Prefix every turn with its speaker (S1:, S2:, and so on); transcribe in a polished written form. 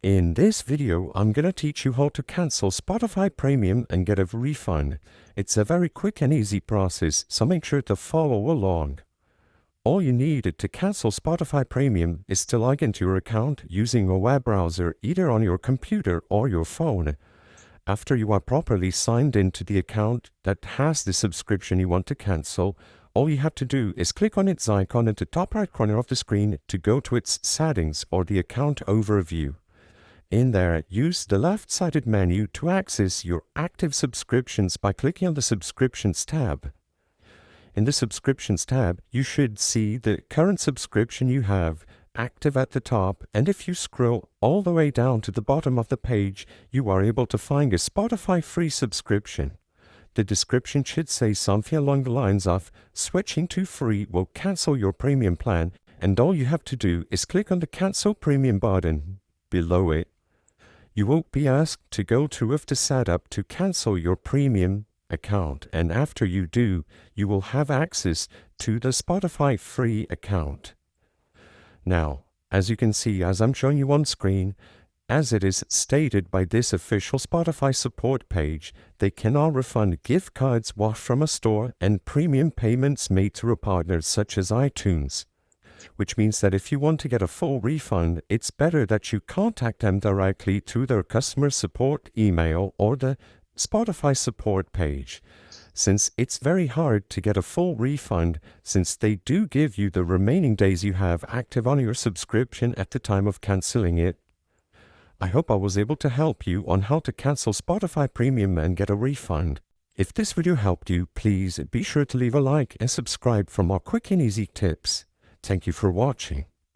S1: In this video, I'm gonna teach you how to cancel Spotify Premium and get a refund. It's a very quick and easy process, so make sure to follow along. All you need to cancel Spotify Premium is to log into your account using a web browser either on your computer or your phone. After you are properly signed into the account that has the subscription you want to cancel, all you have to do is click on its icon at the top right corner of the screen to go to its settings or the account overview. In there, use the left-sided menu to access your active subscriptions by clicking on the Subscriptions tab. In the Subscriptions tab, you should see the current subscription you have active at the top, and if you scroll all the way down to the bottom of the page, you are able to find a Spotify free subscription. The description should say something along the lines of, "Switching to free will cancel your premium plan," and all you have to do is click on the Cancel Premium button below it. You won't be asked to go through the setup to cancel your premium account, and after you do, you will have access to the Spotify free account. Now, as you can see, as I'm showing you on screen, as it is stated by this official Spotify support page, they cannot refund gift cards bought from a store and premium payments made through partners such as iTunes. Which means that if you want to get a full refund, it's better that you contact them directly through their customer support email or the Spotify support page, since it's very hard to get a full refund since they do give you the remaining days you have active on your subscription at the time of canceling it. I hope I was able to help you on how to cancel Spotify Premium and get a refund. If this video helped you, please be sure to leave a like and subscribe for more quick and easy tips. Thank you for watching.